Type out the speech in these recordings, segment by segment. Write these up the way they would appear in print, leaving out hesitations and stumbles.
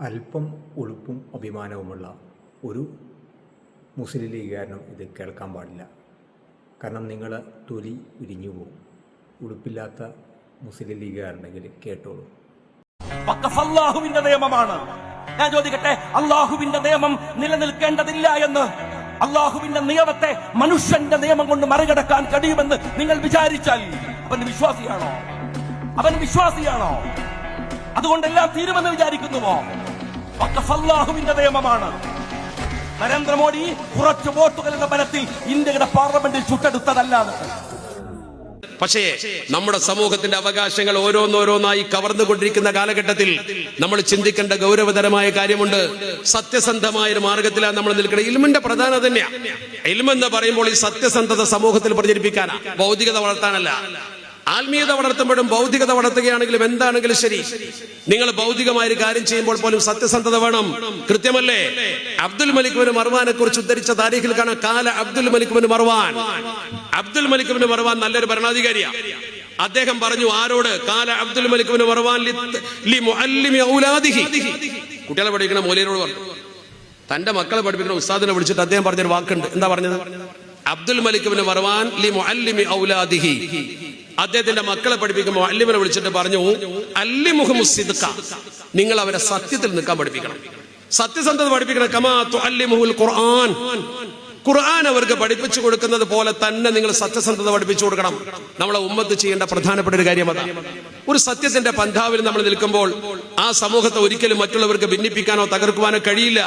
അല്പം ഉളുപ്പും അഭിമാനവുമുള്ള ഒരു മുസ്ലിം ലീഗുകാരനും ഇത് കേൾക്കാൻ പാടില്ല. കാരണം നിങ്ങൾ തൊലി ഉരിഞ്ഞു പോകും. ഉടുപ്പില്ലാത്ത മുസ്ലിം ലീഗുകാരുണ്ടെങ്കിൽ കേട്ടോളൂ. അല്ലാഹുവിന്റെ നിയമമാണ്. ഞാൻ ചോദിക്കട്ടെ, അല്ലാഹുവിന്റെ നിയമം നിലനിൽക്കേണ്ടതില്ല എന്ന് അല്ലാഹുവിന്റെ നിയമത്തെ മനുഷ്യന്റെ നിയമം കൊണ്ട് മറികടക്കാൻ കഴിയുമെന്ന് നിങ്ങൾ വിചാരിച്ചാൽ അവൻ വിശ്വാസിയാണോ? അതുകൊണ്ടെല്ലാം തീരുമെന്ന് വിചാരിക്കുന്നുവോ? അല്ലാഹുവിന്റെ നിയമമാണ്. നരേന്ദ്രമോദി കുറച്ച് വോട്ടുകളുടെ ബലത്തിൽ ഇന്ത്യയുടെ പാർലമെന്റിൽ ചുട്ടെടുത്തതല്ലാതെ. പക്ഷേ നമ്മുടെ സമൂഹത്തിന്റെ അവകാശങ്ങൾ ഓരോന്നോരോന്നായി കവർന്നുകൊണ്ടിരിക്കുന്ന കാലഘട്ടത്തിൽ നമ്മൾ ചിന്തിക്കേണ്ട ഗൗരവതരമായ കാര്യമുണ്ട്. സത്യസന്ധമായ ഒരു മാർഗത്തിലാണ് നമ്മൾ നിൽക്കുന്നത്. ഇൽമിന്റെ പ്രധാനത തന്നെയാണ്. ഇൽമെന്ന് പറയുമ്പോൾ ഈ സത്യസന്ധത സമൂഹത്തിൽ പ്രചരിപ്പിക്കാനാ, ഭൗതികത വളർത്താനല്ല. ആത്മീയത വളർത്തുമ്പോഴും ഭൗതികത വളർത്തുകയാണെങ്കിലും എന്താണെങ്കിലും ശരി, നിങ്ങൾ ഭൗതികമായ ഒരു കാര്യം ചെയ്യുമ്പോൾ പോലും സത്യസന്ധത വേണം. കൃത്യമല്ലേ? അബ്ദുൽ മലിക് ബിൻ മർവാനെ കുറിച്ച് ഉദ്ധരിച്ച താരീഖിൽ കാണാം, കാല അബ്ദുൽ മലിക് ബിൻ മർവാൻ. അബ്ദുൽ മലിക് ബിൻ മർവാൻ നല്ലൊരു ഭരണാധികാരിയാണ്. അദ്ദേഹം പറഞ്ഞു ആരോട്? കാല അബ്ദുൽ മലിക് ബിൻ മർവാൻ ലി മുഅല്ലിമി ഔലാദിഹി. കുട്ടികളെ പഠിക്കുന്ന മൗലവിയോട് പറഞ്ഞു. തന്റെ മക്കളെ പഠിപ്പിക്കുന്ന ഉസ്താദിനെ വിളിച്ചിട്ട് അദ്ദേഹം പറഞ്ഞൊരു വാക്കുണ്ട്. എന്താ പറഞ്ഞത്? അബ്ദുൽ മലിക് ബിൻ മർവാൻ ലി മുഅല്ലിമി ഔലാദിഹി. അദ്ദേഹത്തിന്റെ മക്കളെ പഠിപ്പിക്കുമ്പോൾ അല്ലിമിനെ വിളിച്ചിട്ട് പറഞ്ഞു, അല്ലിമുഹും സിദ്ഖ, നിങ്ങൾ അവരെ സത്യത്തിൽ നിൽക്കാൻ പഠിപ്പിക്കണം, സത്യസന്ധത പഠിപ്പിക്കണം. കമാ തുഅല്ലിമുൽ ഖുർആൻ, ഖുർആൻ അവർക്ക് പഠിപ്പിച്ചു കൊടുക്കുന്നത് പോലെ തന്നെ നിങ്ങൾ സത്യസന്ധത പഠിപ്പിച്ചു കൊടുക്കണം. നമ്മളെ ഉമ്മത്ത് ചെയ്യേണ്ട പ്രധാനപ്പെട്ട ഒരു കാര്യം അതാണ്. ഒരു സത്യത്തിന്റെ പന്ഥാവിൽ നമ്മൾ നിൽക്കുമ്പോൾ ആ സമൂഹത്തെ ഒരിക്കലും മറ്റുള്ളവർക്ക് ഭിന്നിപ്പിക്കാനോ തകർക്കുവാനോ കഴിയില്ല.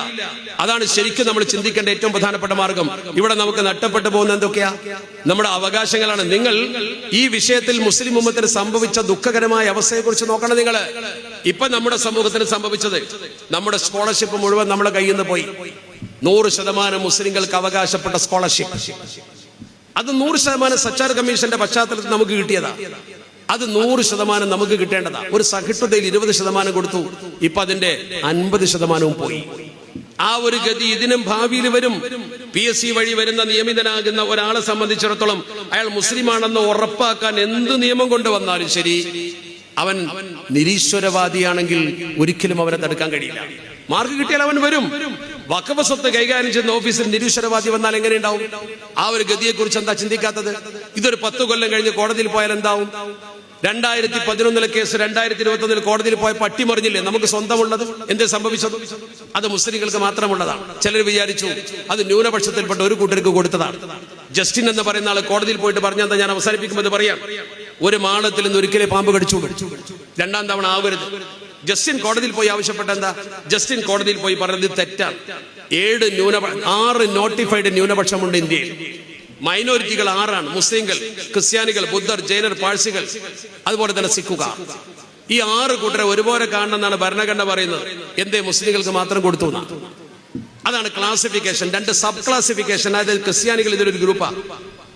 അതാണ് ശരിക്കും നമ്മൾ ചിന്തിക്കേണ്ട ഏറ്റവും പ്രധാനപ്പെട്ട മാർഗം. ഇവിടെ നമുക്ക് നഷ്ടപ്പെട്ടു പോകുന്ന എന്തൊക്കെയാ? നമ്മുടെ അവകാശങ്ങളാണ്. നിങ്ങൾ ഈ വിഷയത്തിൽ മുസ്ലിം ഉമ്മത്തിന് സംഭവിച്ച ദുഃഖകരമായ അവസ്ഥയെ കുറിച്ച് നോക്കണം. നിങ്ങൾ ഇപ്പൊ നമ്മുടെ സമൂഹത്തിന് സംഭവിച്ചത്, നമ്മുടെ സ്കോളർഷിപ്പ് മുഴുവൻ നമ്മുടെ കയ്യിൽ നിന്ന് പോയി. 100% മുസ്ലിങ്ങൾക്ക് അവകാശപ്പെട്ട സ്കോളർഷിപ്പ്, അത് 100% സച്ചാർ കമ്മീഷന്റെ പശ്ചാത്തലത്തിൽ നമുക്ക് കിട്ടിയതാ. അത് 100% നമുക്ക് കിട്ടേണ്ടതാ. ഒരു സഹിഷ്ണുതയിൽ 20% കൊടുത്തു. ഇപ്പൊ അതിന്റെ 50% പോയി. ആ ഒരു ഗതി ഇതിനും ഭാവിയിൽ വരും. PSC വഴി വരുന്ന നിയമിതനാകുന്ന ഒരാളെ സംബന്ധിച്ചിടത്തോളം അയാൾ മുസ്ലിമാണെന്ന് ഉറപ്പാക്കാൻ എന്ത് നിയമം കൊണ്ടുവന്നാലും ശരി, അവൻ നിരീശ്വരവാദിയാണെങ്കിൽ ഒരിക്കലും അവനെ തടുക്കാൻ കഴിയില്ല. മാർക്ക് കിട്ടിയാൽ അവൻ വരും. വഖഫ് സ്വത്ത് കൈകാര്യം ചെയ്യുന്ന ഓഫീസിൽ നിരീശ്വരവാദി വന്നാൽ എങ്ങനെ ഉണ്ടാവും? ആ ഒരു ഗതിയെ കുറിച്ച് എന്താ ചിന്തിക്കാത്തത്? ഇതൊരു 10 കൊല്ലം കഴിഞ്ഞ് കോടതിയിൽ പോയാൽ എന്താവും? 2011 കേസ് 2021 കോടതിയിൽ പോയ പട്ടിമറിഞ്ഞില്ലേ? നമുക്ക് സ്വന്തമുള്ളത് എന്തേ സംഭവിച്ചത്? അത് മുസ്ലിങ്ങൾക്ക് മാത്രമുള്ളതാണ്. ചിലർ വിചാരിച്ചു അത് ന്യൂനപക്ഷത്തിൽപ്പെട്ട ഒരു കൂട്ടർക്ക് കൊടുത്തതാണ്. ജസ്റ്റിൻ എന്ന് പറയുന്ന ആള് കോടതിയിൽ പോയിട്ട് പറഞ്ഞാൽ ഞാൻ അവസാനിപ്പിക്കുമെന്ന് പറയാം, ഒരു മാളത്തിൽ നിന്ന് ഒരിക്കലേ പാമ്പ് കടിച്ചു, 2ാം തവണ ആവരുത്. ജസ്റ്റിൻ കോടതിയിൽ പോയി ആവശ്യപ്പെട്ട എന്താ? ജസ്റ്റിൻ കോടതിയിൽ പോയി പറഞ്ഞത് തെറ്റാണ്. 6 നോട്ടിഫൈഡ് ന്യൂനപക്ഷമുണ്ട് ഇന്ത്യയിൽ. മൈനോറിറ്റികൾ 6 മുസ്ലിങ്ങൾ, ക്രിസ്ത്യാനികൾ, ബുദ്ധർ, ജൈനർ, പാഴ്സികൾ, അതുപോലെ തന്നെ സിഖുകാർ. ഈ 6 കൂട്ടരെ ഒരുപോലെ കാണണമെന്നാണ് ഭരണഘടന പറയുന്നത്. എന്തേ മുസ്ലിങ്ങൾക്ക് മാത്രം കൊടുത്തു? അതാണ് ക്ലാസിഫിക്കേഷൻ. 2 sub classification. അതായത് ക്രിസ്ത്യാനികൾ ഇതിലൊരു ഗ്രൂപ്പാണ്.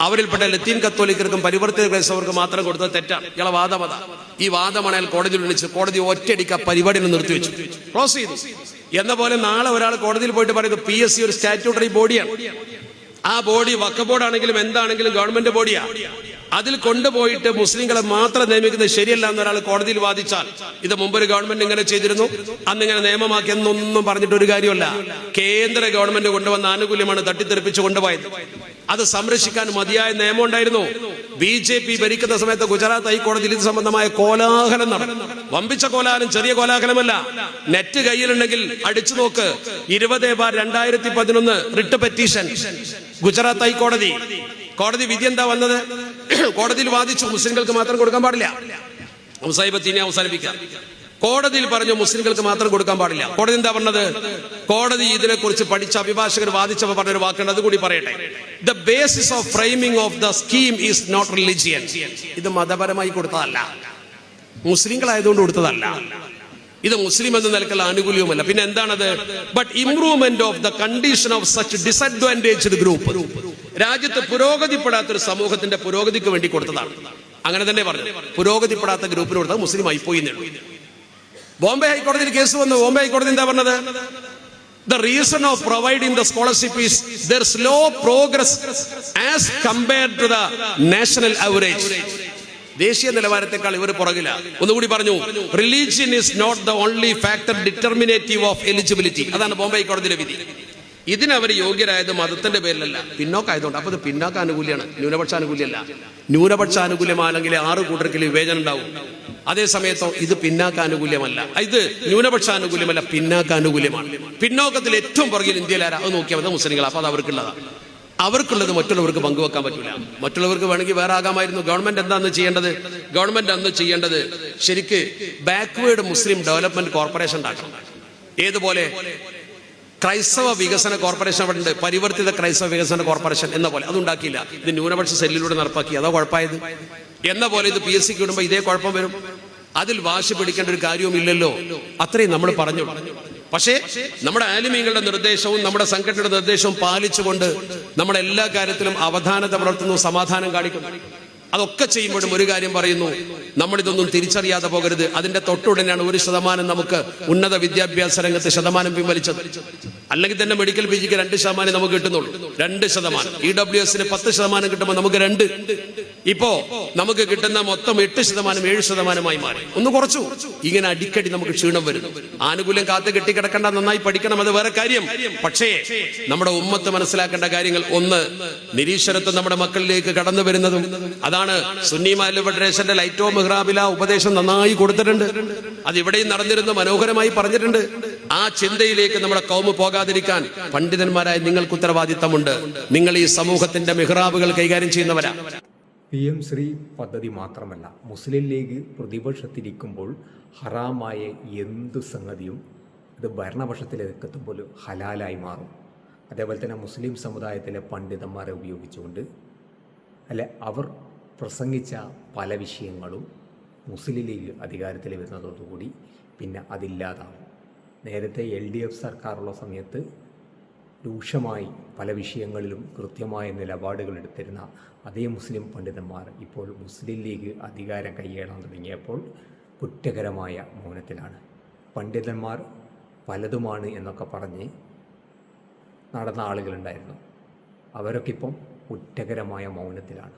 അവരിൽപ്പെട്ട ലത്തീൻ കത്തോലിക്കർക്കും പരിവർത്തിത ക്രൈസ്തവർക്ക് മാത്രം കൊടുത്തത് തെറ്റാണ്. ഇയാളെ വാദമത. ഈ വാദമാണ് അയാൾ കോടതിയിൽ വിളിച്ച് കോടതി ഒറ്റയടിക്ക് ആ പരിപാടി നിർത്തിവെച്ചു, ക്ലോസ് ചെയ്തു. എന്ന പോലെ നാളെ ഒരാൾ കോടതിയിൽ പോയിട്ട് പറയുന്നത് PSC ഒരു സ്റ്റാറ്റ്യൂട്ടറി ബോഡിയാണ്. ആ ബോഡി വഖഫ് ബോർഡാണെങ്കിലും എന്താണെങ്കിലും ഗവൺമെന്റ് ബോഡിയാണ്. അതിൽ കൊണ്ടുപോയിട്ട് മുസ്ലിങ്ങളെ മാത്രം നിയമിക്കുന്നത് ശരിയല്ല എന്നൊരാൾ കോടതിയിൽ വാദിച്ചാൽ, ഇത് മുമ്പൊരു ഗവൺമെന്റ് ഇങ്ങനെ ചെയ്തിരുന്നു, അന്നിങ്ങനെ നിയമമാക്കി എന്നൊന്നും പറഞ്ഞിട്ട് ഒരു കാര്യമല്ല. കേന്ദ്ര ഗവൺമെന്റ് കൊണ്ടുവന്ന ആനുകൂല്യമാണ് തട്ടിത്തെറിപ്പിച്ച് കൊണ്ടുപോയത്. അത് സംരക്ഷിക്കാൻ മതിയായ നിയമം ഉണ്ടായിരുന്നു. BJP ഭരിക്കുന്ന സമയത്ത് ഗുജറാത്ത് ഹൈക്കോടതിയിൽ ഇത് സംബന്ധമായ കോലാഹലം നടന്നു. വമ്പിച്ച കോലാഹലം, ചെറിയ കോലാഹലമല്ല. നെറ്റ് കയ്യിലുണ്ടെങ്കിൽ അടിച്ചു നോക്ക്. 20/2011 റിട്ട് പെറ്റീഷൻ ഗുജറാത്ത് ഹൈക്കോടതി. കോടതി വിധി എന്താ വന്നത്? കോടതിയിൽ വാദിച്ചു മുസ്ലിങ്ങൾക്ക് മാത്രം കൊടുക്കാൻ പാടില്ല. മുസായിബത്തിനെ അവസാനിപ്പിക്കാം. കോടതിയിൽ പറഞ്ഞു മുസ്ലിങ്ങൾക്ക് മാത്രം കൊടുക്കാൻ പാടില്ല. കോടതി എന്താ പറഞ്ഞത്? കോടതി ഇതിനെക്കുറിച്ച് പഠിച്ച അഭിഭാഷകർ വാദിച്ചപ്പോൾ പറഞ്ഞൊരു വാക്കുണ്ട്, അതുകൂടി പറയട്ടെ. The basis of framing of the scheme is not religion. ഇത് മതപരമായി കൊടുത്തതല്ല, മുസ്ലിങ്ങളായതുകൊണ്ട് കൊടുത്തതല്ല. ഇത് മുസ്ലിം എന്ന നിലക്കുള്ള ആനുകൂല്യവുമല്ല. പിന്നെ എന്താണത്? But improvement of the condition of such disadvantaged group. രാജ്യത്ത് പുരോഗതിപ്പെടാത്തൊരു സമൂഹത്തിന്റെ പുരോഗതിക്ക് വേണ്ടി കൊടുത്തതാണ്. അങ്ങനെ തന്നെ പറഞ്ഞു. പുരോഗതിപ്പെടാത്ത ഗ്രൂപ്പിന് കൊടുത്താൽ മുസ്ലിം ആയിപ്പോയി. ബോംബെ ഹൈക്കോടതിയിൽ കേസ് വന്നു. ബോംബെ ഹൈക്കോടതി എന്താ പറഞ്ഞത്? The reason of providing the scholarship is their slow progress as compared to the national average. ദേശീയ നിലവാരത്തെക്കാൾ ഇവർ പുറകില. ഒന്നുകൂടി പറഞ്ഞു, religion is not the only factor determinative of eligibility. അതാണ് ബോംബെ കോടതിയുടെ വിധി. ഇതിനവർ യോഗ്യരായത് മതത്തിന്റെ പേരിലല്ല, പിന്നോക്കായതുകൊണ്ട്. അപ്പൊ ഇത് പിന്നാക്കാനുകൂല്യമാണ്, ന്യൂനപക്ഷാനുകൂല്യമല്ല. ന്യൂനപക്ഷാനുകൂല്യമാണെങ്കിൽ 6 കൂട്ടർക്കിൽ വിവേചനം ഉണ്ടാവും. അതേ സമയത്തോ ഇത് പിന്നാക്കാനുകൂല്യമല്ല, ഇത് ന്യൂനപക്ഷാനുകൂല്യമല്ല, പിന്നാക്കാനുകൂല്യമാണ്. പിന്നോക്കത്തിൽ ഏറ്റവും പുറകിൽ ഇന്ത്യയിലാരാ അത് നോക്കിയാൽ മതി, മുസ്ലിങ്ങൾ. അപ്പൊ അത് അവർക്കുള്ളതാണ്. അവർക്കുള്ളത് മറ്റുള്ളവർക്ക് പങ്കുവെക്കാൻ പറ്റില്ല. മറ്റുള്ളവർക്ക് വേണമെങ്കിൽ വേറെ ആകാമായിരുന്നു. ഗവൺമെന്റ് എന്താന്ന് ചെയ്യേണ്ടത്? ഗവൺമെന്റ് അന്ന് ചെയ്യേണ്ടത് ശരിക്ക് ബാക്ക്വേർഡ് മുസ്ലിം ഡെവലപ്മെന്റ് കോർപ്പറേഷൻ ഉണ്ടാക്കണം. ഏതുപോലെ ക്രൈസ്തവ വികസന കോർപ്പറേഷൻ അവിടെ ഉണ്ട്, പരിവർത്തിത ക്രൈസ്തവ വികസന കോർപ്പറേഷൻ എന്ന പോലെ. അതുണ്ടാക്കിയില്ല. ഇത് ന്യൂനപക്ഷ സെല്ലിലൂടെ നടപ്പാക്കി. അതോ കുഴപ്പമായത് എന്ന പോലെ ഇത് PSCക്ക് ഇടുമ്പോൾ ഇതേ കുഴപ്പം വരും. അതിൽ വാശി പിടിക്കേണ്ട ഒരു കാര്യവും ഇല്ലല്ലോ. അത്രയും നമ്മൾ പറഞ്ഞു. പക്ഷേ നമ്മുടെ ആലിമീങ്ങളുടെ നിർദ്ദേശവും നമ്മുടെ സംഘടനയുടെ നിർദ്ദേശവും പാലിച്ചുകൊണ്ട് നമ്മുടെ എല്ലാ കാര്യത്തിലും അവധാനത പുലർത്തുന്നു, സമാധാനം കാണിക്കുന്നു. അതൊക്കെ ചെയ്യുമ്പോഴും ഒരു കാര്യം പറയുന്നു, നമ്മളിതൊന്നും തിരിച്ചറിയാതെ പോകരുത്. അതിന്റെ തൊട്ടുടനെയാണ് 1% നമുക്ക് ഉന്നത വിദ്യാഭ്യാസ രംഗത്ത് ശതമാനം പിൻവലിച്ചത്. അല്ലെങ്കിൽ തന്നെ മെഡിക്കൽ PGക്ക് 2% നമുക്ക് കിട്ടുന്നുള്ളൂ. 2%. EWSന് 10% കിട്ടുമ്പോൾ നമുക്ക് 2. ഇപ്പോ നമുക്ക് കിട്ടുന്ന മൊത്തം 8% 7%ആയി മാറി. ഒന്ന് കുറച്ചു. ഇങ്ങനെ അടിക്കടി നമുക്ക് ക്ഷീണം വരുന്നു. ആനുകൂല്യം കാത്ത് കെട്ടിക്കിടക്കേണ്ട, നന്നായി പഠിക്കണം, അത് വേറെ കാര്യം. പക്ഷേ നമ്മുടെ ഉമ്മത്ത് മനസ്സിലാക്കേണ്ട കാര്യങ്ങൾ, ഒന്ന്, നിരീശ്വരത്വം നമ്മുടെ മക്കളിലേക്ക് കടന്നു വരുന്നതും അതാണ്. സുന്നി മാലിന്യ ഫെഡറേഷന്റെ ലൈറ്റോ മിഹ്റാബില ഉപദേശം നന്നായി കൊടുത്തിട്ടുണ്ട്. അത് ഇവിടെയും നടന്നിരുന്നു, മനോഹരമായി പറഞ്ഞിട്ടുണ്ട്. ആ ചിന്തയിലേക്ക് നമ്മുടെ കൗമ് പോകാതിരിക്കാൻ പണ്ഡിതന്മാരായ നിങ്ങൾക്ക് ഉത്തരവാദിത്തമുണ്ട്. നിങ്ങൾ ഈ സമൂഹത്തിന്റെ മിഹ്റാബുകൾ കൈകാര്യം ചെയ്യുന്നവരാ. PM ശ്രീ പദ്ധതി മാത്രമല്ല, മുസ്ലിം ലീഗ് പ്രതിപക്ഷത്തിരിക്കുമ്പോൾ ഹറാമായ എന്തു സംഗതിയും ഇത് ഭരണപക്ഷത്തിലെത്തുമ്പോൾ ഹലാലായി മാറും. അതേപോലെ തന്നെ മുസ്ലിം സമുദായത്തിലെ പണ്ഡിതന്മാരെ ഉപയോഗിച്ചുകൊണ്ട് അവർ പ്രസംഗിച്ച പല വിഷയങ്ങളും മുസ്ലിം ലീഗ് അധികാരത്തിൽ വരുന്നതോടുകൂടി പിന്നെ അതില്ലാതാവും. നേരത്തെ LDF സർക്കാരുള്ള സമയത്ത് രൂക്ഷമായി പല വിഷയങ്ങളിലും കൃത്യമായ നിലപാടുകൾ എടുത്തിരുന്ന അതേ മുസ്ലിം പണ്ഡിതന്മാർ ഇപ്പോൾ മുസ്ലിം ലീഗ് അധികാരം കൈയേറാൻ തുടങ്ങിയപ്പോൾ കുറ്റകരമായ മൗനത്തിലാണ്. പണ്ഡിതന്മാർ പലതുമാണ് എന്നൊക്കെ പറഞ്ഞ് നടന്ന ആളുകളുണ്ടായിരുന്നു. അവരൊക്കെ ഇപ്പം കുറ്റകരമായ മൗനത്തിലാണ്.